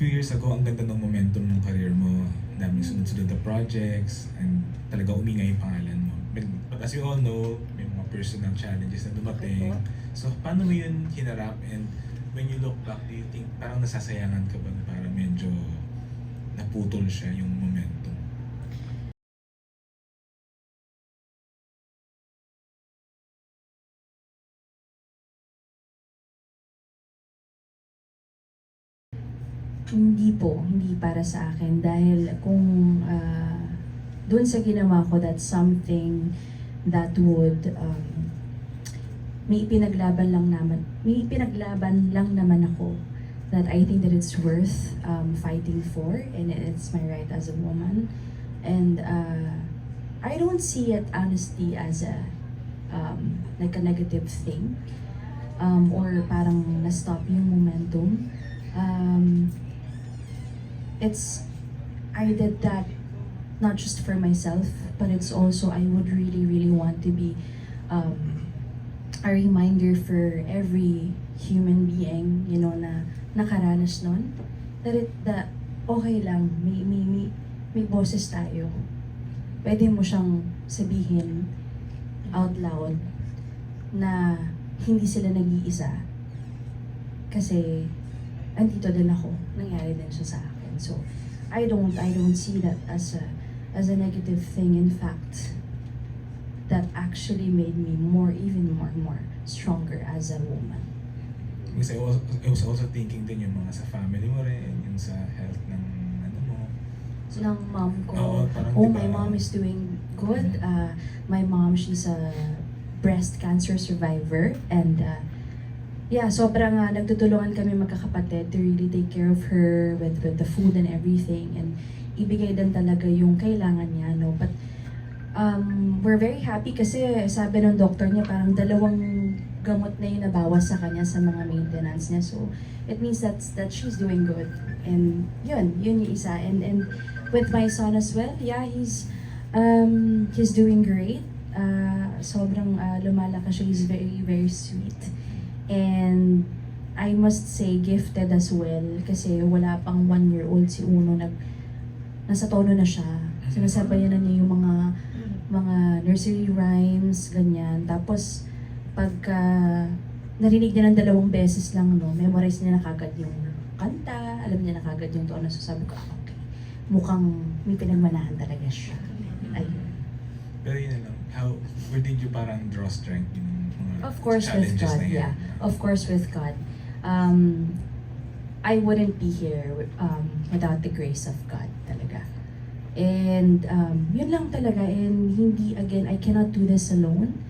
few years ago, ang ganda ng momentum ng career mo. Daming sunod-sunod na projects, and talaga umingay yung pangalan mo. But as you all know, may mga personal challenges na dumating. So, paano mo yun hinarap? And when you look back, do you think parang nasasayangan ka ba na parang medyo naputol siya yung momentum? Hindi po, hindi para sa akin dahil kung doon sa ginawa ko, that's something that would may pinaglaban lang naman ako that I think that it's worth fighting for, and it's my right as a woman. And I don't see it honestly as a like a negative thing, or parang na-stop yung momentum. It's I did that not just for myself, but it's also I would really want to be a reminder for every human being, you know, na nakaranas nun, that okay lang, may boses tayo. Pwede mo siyang sabihin out loud na hindi sila nag-iisa. Kasi andito din ako, nangyari din siya sa akin. So I don't see that as a negative thing. In fact, that actually made me even more stronger as a woman. Kasi I was also thinking din yung mga sa family mo rin, yung sa health ng ano mo. So, Ng mom ko. parang My mom is doing good. My mom, she's a breast cancer survivor, and yeah, sobrang nagtutulungan kami magkakapatid to really take care of her with the food and everything, and ibigay din talaga yung kailangan niya, no? But we're very happy kasi sabi ng doctor niya parang 2 gamot na yung nabawas sa kanya sa mga maintenance niya. So it means that she's doing good. And yun yung isa. And with my son as well, yeah, he's doing great. Sobrang lumalakas siya. He's very sweet. And I must say, gifted as well. Kasi wala pang 1-year-old si Uno, nasa tono na siya. Sinasabayan na niya yung mga nursery rhymes, ganyan. Tapos, pagka narinig niya ng 2 beses lang, no, memorize niya na kagad yung kanta, alam niya na kagad yung tono. So sabi ko, okay, mukhang may pinagmanahan talaga siya. Ayun. pero yun na lang, where did you parang draw strength yung mga Of course with challenges God, na yan? yeah. Of course with God. I wouldn't be here without the grace of God talaga. And yun lang talaga. And hindi, again, I cannot do this alone.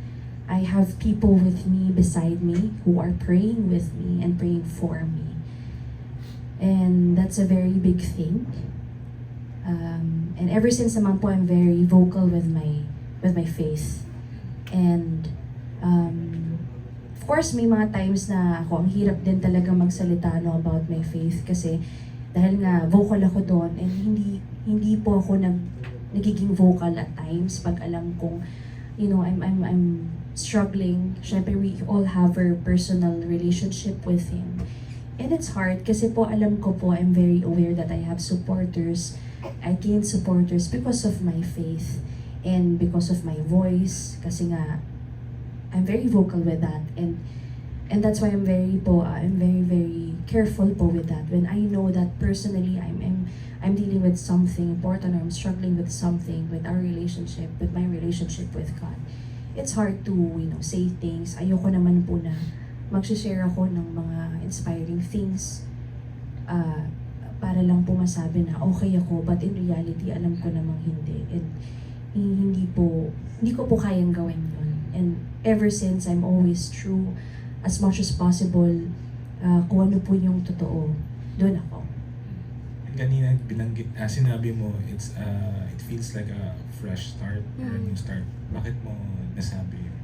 I have people with me, beside me, who are praying with me and praying for me. And that's a very big thing. And ever since naman po, I'm very vocal with my faith. And of course, may mga times na ako, ang hirap din talaga magsalita about my faith kasi dahil nga vocal ako doon, and hindi po ako nagiging vocal at times pag alam kong, you know, I'm struggling. Syempre, we all have our personal relationship with Him. And it's hard kasi po alam ko po, I'm very aware that I have supporters. I gained supporters because of my faith and because of my voice, kasi nga I'm very vocal with that, and that's why I'm very careful po with that. When I know that personally I'm dealing with something important, or I'm struggling with something with our relationship, with my relationship with God, it's hard to, you know, say things. Ayoko naman po na mag-share ako ng mga inspiring things para lang po masabi na okay ako, but in reality alam ko namang hindi. And hindi ko po kayang gawin yun. And ever since, I'm always true as much as possible. Kung ano po yung totoo, doon ako. And kanina sinabi mo, it feels like a fresh start, or a new start. Bakit mo nasabi yun?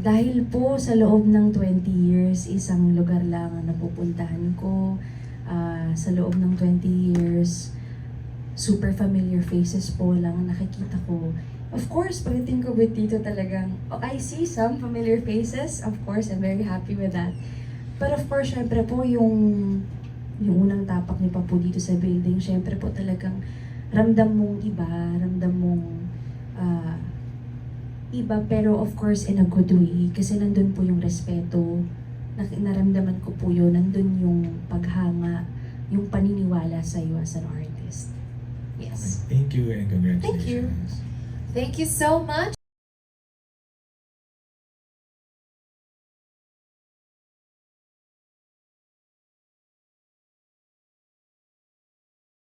Dahil po sa loob ng 20 years, isang lugar lang ang napupuntahan ko. Sa loob ng 20 years, super familiar faces po lang ang nakikita ko. Of course, pagdating ko with Tito talagang, I see some familiar faces. Of course, I'm very happy with that. But of course, syempre po, yung yung unang tapak niyo pa po dito sa building, syempre po talagang ramdam mong iba, ramdam mong iba, pero of course in a good way. Kasi nandun po yung respeto, naramdaman ko po yun, nandun yung paghanga, yung paniniwala sa iyo as an artist. Okay, Yes. thank you and congratulations. Thank you so much.